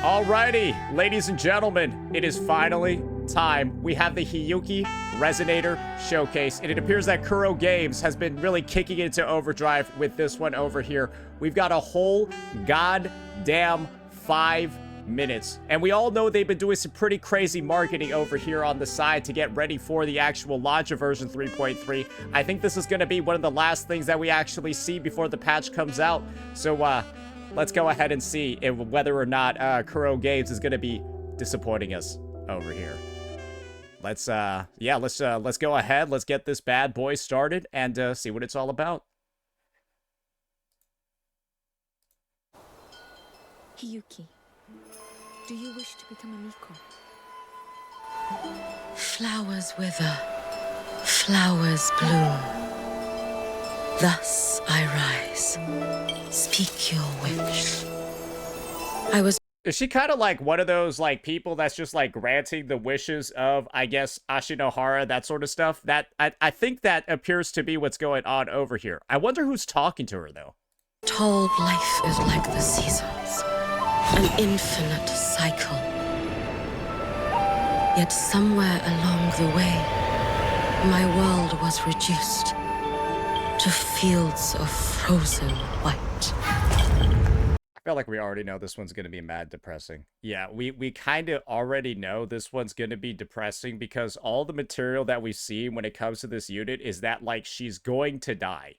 Alrighty, ladies and gentlemen, it is finally time. We have the Hiyuki Resonator Showcase, and it appears that Kuro Games has been really kicking into overdrive with this one over here. We've got a whole goddamn 5 minutes, and we all know they've been doing some pretty crazy marketing over here on the side to get ready for the actual launch of version 3.3. I think this is going to be one of the last things that we actually see before the patch comes out. So, let's go ahead and see whether or not Kuro Games is going to be disappointing us over here. Let's go ahead. Let's get this bad boy started and see what it's all about. Hiyuki, do you wish to become a Miko? Flowers wither, flowers bloom. Thus I rise. Speak your wish. Is she kind of like one of those like people that's just like granting the wishes of, I guess, Ashinohara, that sort of stuff? That I think that appears to be what's going on over here. I wonder who's talking to her though. Told life is like the seasons, an infinite cycle. Yet somewhere along the way, my world was reduced to fields of frozen white. I feel like we already know this one's going to be mad depressing. Yeah, we kind of already know this one's going to be depressing because all the material that we see when it comes to this unit is that, like, she's going to die.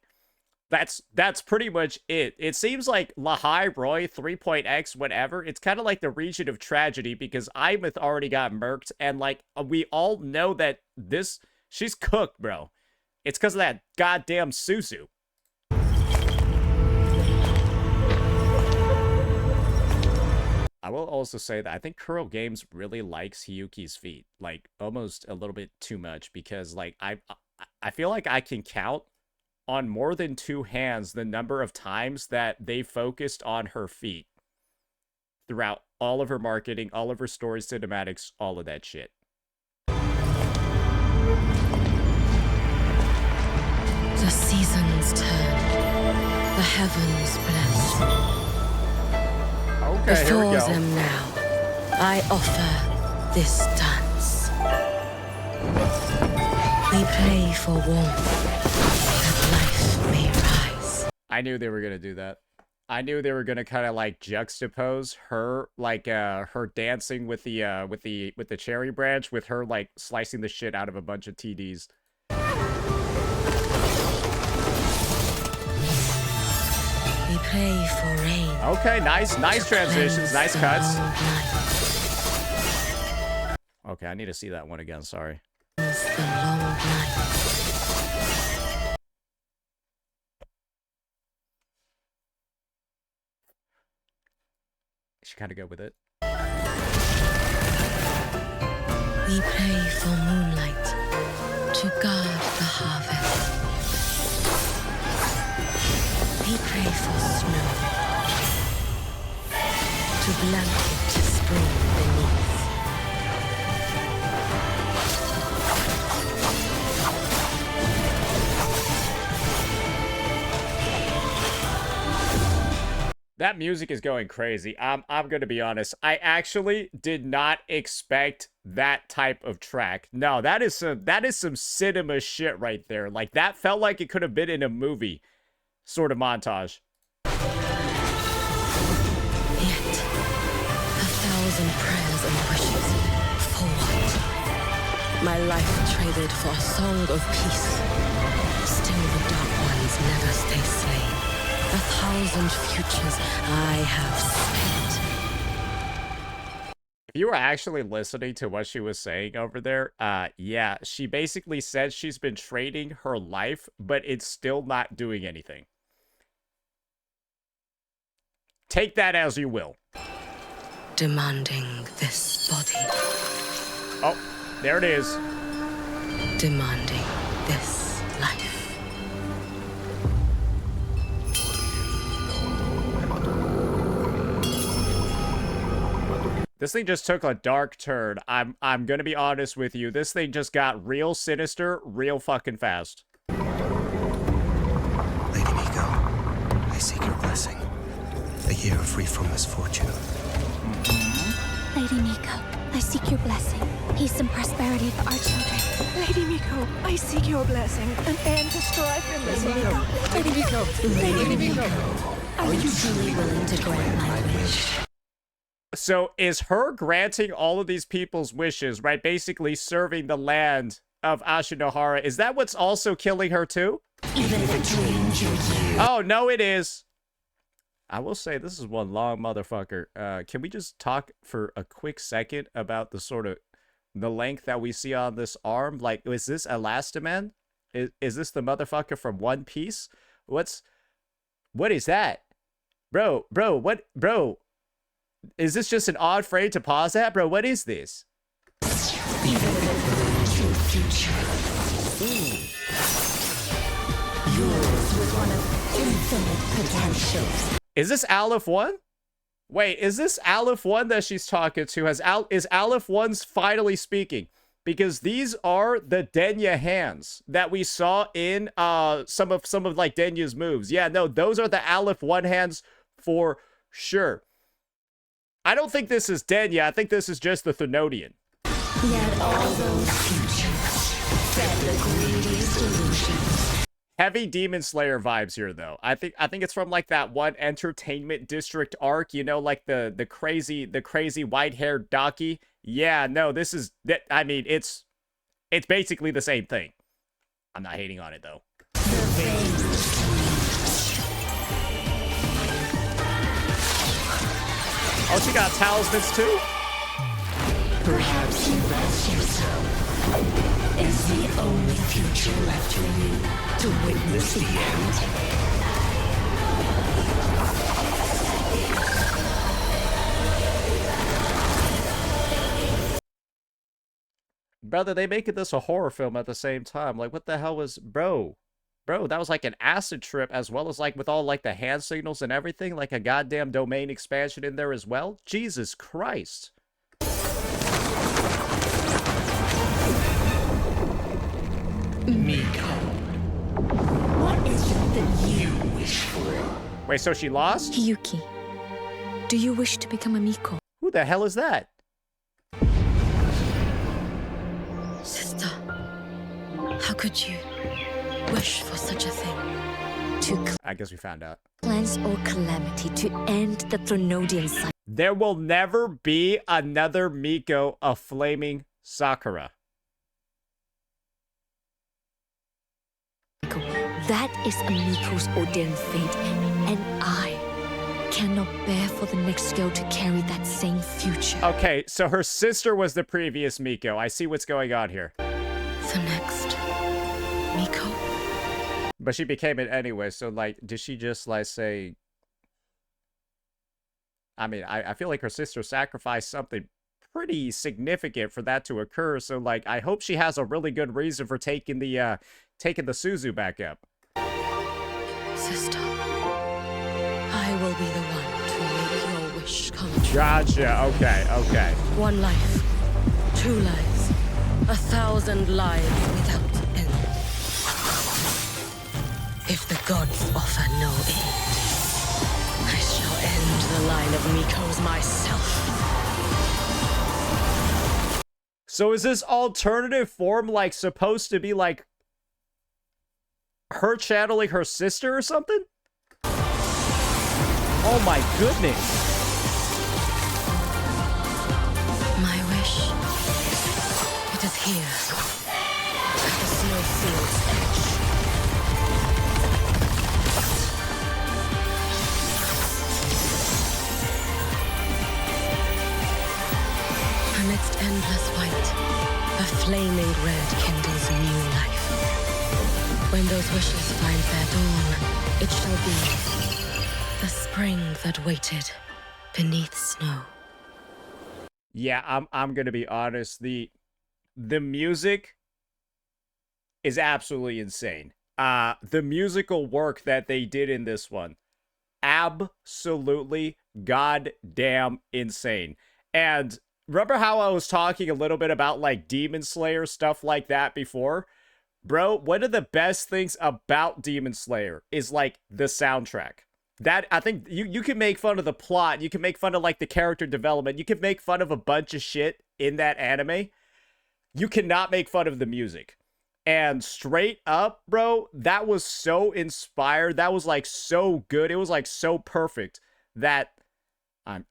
That's pretty much it. It seems like Lahai Roy, 3.x, whatever, it's kind of like the region of tragedy because Imeth already got murked, and, like, we all know that she's cooked, bro. It's because of that goddamn Suzu. I will also say that I think Kuro Games really likes Hiyuki's feet, like almost a little bit too much, because like I feel like I can count on more than 2 hands the number of times that they focused on her feet throughout all of her marketing, all of her stories, cinematics, all of that shit. The seasons turn, the heavens bless. Okay, here we Before go. them now, I offer this dance. We pray for warmth, that life may rise. I knew they were gonna do that. I knew they were gonna kind of like juxtapose her, like her dancing with the cherry branch, with her like slicing the shit out of a bunch of TDs. We pray for rain. Okay, nice transitions, nice cuts. Okay, I need to see that one again, sorry. The long night. She kind of go with it. We pray for moonlight to guard the harvest. We pray for snow to blanket spring beneath. That music is going crazy. I'm gonna be honest. I actually did not expect that type of track. No, that is some cinema shit right there. Like, that felt like it could have been in a movie sort of montage. Yet, 1,000 prayers and wishes. For what? My life traded for a song of peace. Still the dark ones never stay slain. 1,000 futures I have spent. If you were actually listening to what she was saying over there, yeah, she basically said she's been trading her life, but it's still not doing anything. Take that as you will. Demanding this body. Oh, there it is. Demanding this life. This thing just took a dark turn. I'm gonna be honest with you. This thing just got real sinister, real fucking fast. Lady Miko, I seek your blessing. A year free from misfortune. I seek your blessing. Peace and prosperity for our children. Lady Miko, I seek your blessing. An end to strife in this land. Lady Miko! Lady Miko! Are you truly willing to grant my wish? So is her granting all of these people's wishes, right? Basically serving the land of Ashinohara. Is that what's also killing her too? Even if it drains your years. Oh, no, it is. I will say this is one long motherfucker. Can we just talk for a quick second about the sort of the length that we see on this arm? Like, is this Elastoman? Is this the motherfucker from One Piece? What is that? Bro, bro. Is this just an odd frame to pause at? Bro, what is this? Even if it ruins your future. Yours with one of infinite potentials. Is this Aleph 1? Wait, is this Aleph 1 that she's talking to? Is Aleph 1's finally speaking? Because these are the Denya hands that we saw in some of like Denya's moves. Yeah, no, those are the Aleph 1 hands for sure. I don't think this is Denya. I think this is just the Thenodian. Yet all those futures fed the greediest illusions. Heavy Demon Slayer vibes here, though. I think it's from like that one Entertainment District arc, you know, like the crazy white-haired Daki. Yeah, no, this is that. I mean, it's basically the same thing. I'm not hating on it though. Oh, she got talismans too? Perhaps you rest yourself is the only future left for you to witness the end. Brother, they making this a horror film at the same time. Like, what the hell was... Bro, that was like an acid trip, as well as like with all like the hand signals and everything. Like a goddamn domain expansion in there as well. Jesus Christ. Miko, what is it that you wish for? Wait, so she lost? Hiyuki, do you wish to become a Miko? Who the hell is that? Sister, how could you wish for such a thing? I guess we found out. Plans or calamity to end the Thenodian cycle. There will never be another Miko of Flaming Sakura. That is a Miko's ordained fate, and I cannot bear for the next girl to carry that same future. Okay, so her sister was the previous Miko. I see what's going on here. The next Miko? But she became it anyway, so like, did she just like say... I mean, I feel like her sister sacrificed something pretty significant for that to occur, so like, I hope she has a really good reason for taking the Suzu back up. Sister, I will be the one to make your wish come true. Gotcha, okay. One life, 2 lives, 1,000 lives without end. If the gods offer no aid, I shall end the line of Mikos myself. So is this alternative form like supposed to be like her channeling her sister or something? Oh my goodness. My wish, it is here, at the snowfield's edge. Amidst endless white, a flaming red kindles new life. When those wishes find their dawn, it shall be the spring that waited beneath snow. Yeah, I'm gonna be honest. The music is absolutely insane. The musical work that they did in this one, absolutely goddamn insane. And remember how I was talking a little bit about like Demon Slayer, stuff like that before? Bro, one of the best things about Demon Slayer is like the soundtrack. that, I think you can make fun of the plot, you can make fun of like the character development, you can make fun of a bunch of shit in that anime. You cannot make fun of the music. And straight up, bro, that was so inspired. That was like so good. It was like so perfect that I'm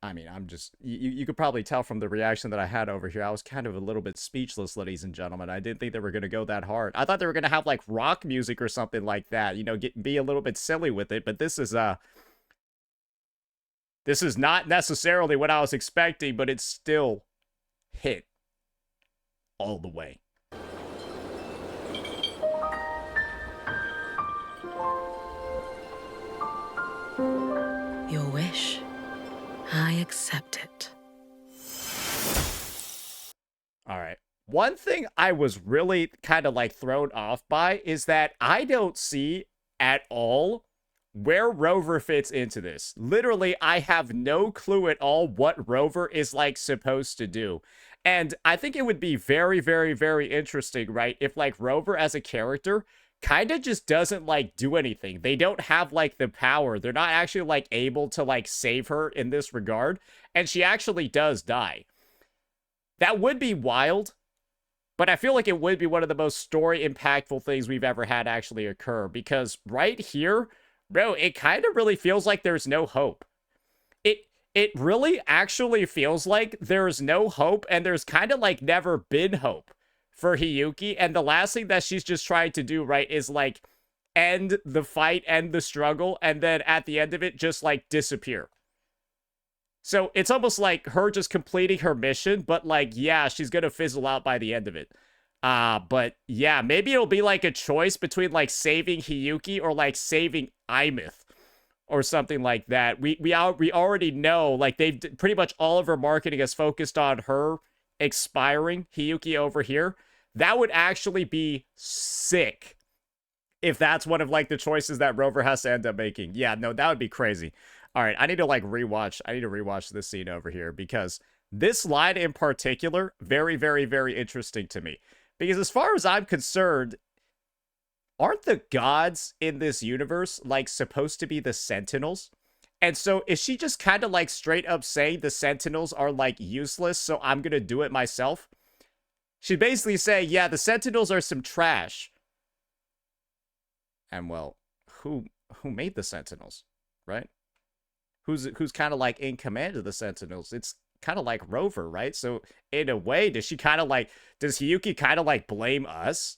just, you could probably tell from the reaction that I had over here. I was kind of a little bit speechless, ladies and gentlemen. I didn't think they were going to go that hard. I thought they were going to have like rock music or something like that, you know, be a little bit silly with it. But this is not necessarily what I was expecting, but it's still hit all the way. Your wish, I accept it. All right. One thing I was really kind of like thrown off by is that I don't see at all where Rover fits into this. Literally, I have no clue at all what Rover is like supposed to do. And I think it would be very, very, very interesting, right? If like Rover as a character kind of just doesn't like do anything. They don't have like the power. They're not actually like able to like save her in this regard. And she actually does die. That would be wild. But I feel like it would be one of the most story impactful things we've ever had actually occur. Because right here, bro, it kind of really feels like there's no hope. It really actually feels like there's no hope, and there's kind of like never been hope for Hiyuki. And the last thing that she's just trying to do, right, is like end the fight, end the struggle, and then at the end of it, just like disappear. So it's almost like her just completing her mission, but like, yeah, she's gonna fizzle out by the end of it. But yeah, maybe it'll be like a choice between like saving Hiyuki or like saving Imith or something like that. We already know, like, they've pretty much all of her marketing is focused on her expiring Hiyuki over here. That would actually be sick if that's one of like the choices that Rover has to end up making. Yeah, no, that would be crazy. All right, I need to like rewatch. I need to rewatch this scene over here because this line in particular, very, very, very interesting to me. Because as far as I'm concerned, aren't the gods in this universe like supposed to be the Sentinels? And so is she just kind of like straight up saying the Sentinels are like useless, so I'm gonna do it myself? She'd basically say, yeah, the Sentinels are some trash. And well, who made the Sentinels, right? Who's kind of like in command of the Sentinels? It's kind of like Rover, right? So in a way, does Hiyuki kind of like blame us?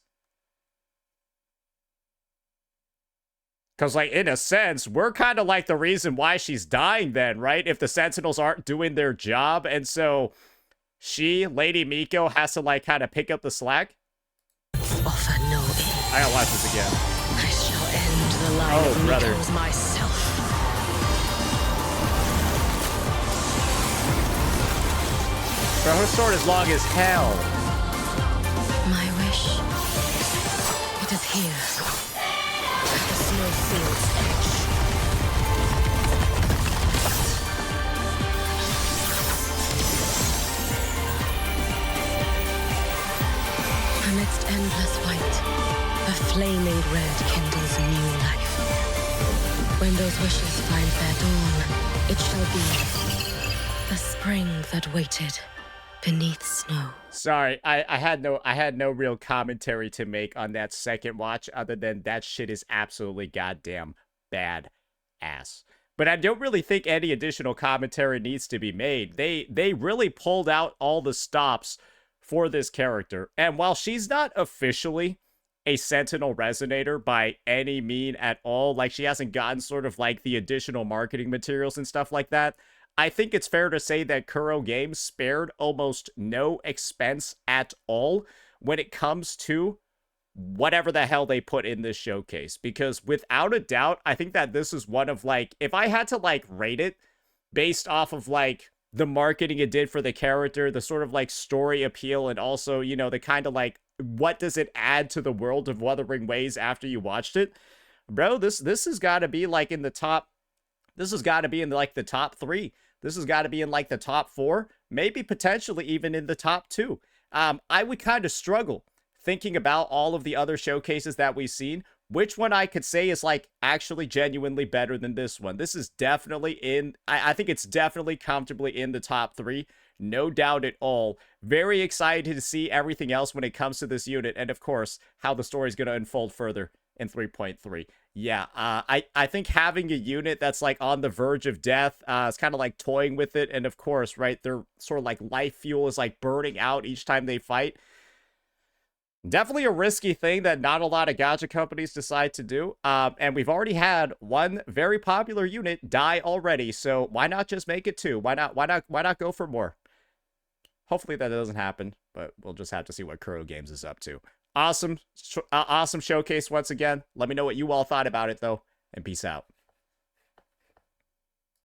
Because, like, in a sense, we're kind of like the reason why she's dying then, right? If the Sentinels aren't doing their job. And so she, Lady Miko, has to, like, kind of pick up the slack. Offer no aid. I gotta watch this again. I shall end the line of brother. Miko's myself. Bro, her sword is long as hell. My wish, it is here. At the snowfield's edge. Amidst endless white, a flaming red kindles new life. When those wishes find their dawn, it shall be the spring that waited beneath snow. Sorry, I had no real commentary to make on that second watch other than that shit is absolutely goddamn bad ass. But I don't really think any additional commentary needs to be made. They really pulled out all the stops for this character. And while she's not officially a Sentinel Resonator by any mean at all, like she hasn't gotten sort of like the additional marketing materials and stuff like that, I think it's fair to say that Kuro Games spared almost no expense at all when it comes to whatever the hell they put in this showcase. Because without a doubt, I think that this is one of like, if I had to like rate it based off of like the marketing it did for the character, the sort of like story appeal, and also, you know, the kind of like, what does it add to the world of Wuthering Waves after you watched it? Bro, this has got to be like in the top, this has got to be in like the top 3. This has got to be in like the top 4, maybe potentially even in the top 2. I would kind of struggle thinking about all of the other showcases that we've seen. which one I could say is like actually genuinely better than this one. This is definitely in, I think it's definitely comfortably in the top 3. No doubt at all. Very excited to see everything else when it comes to this unit. And of course, how the story is going to unfold further in 3.3. Yeah, I think having a unit that's like on the verge of death, is kind of like toying with it. And of course, right, their sort of like life fuel is like burning out each time they fight. Definitely a risky thing that not a lot of gacha companies decide to do. And we've already had one very popular unit die already. So why not just make it 2? Why not go for more? Hopefully that doesn't happen, but we'll just have to see what Kuro Games is up to. Awesome showcase once again. Let me know what you all thought about it, though, and peace out.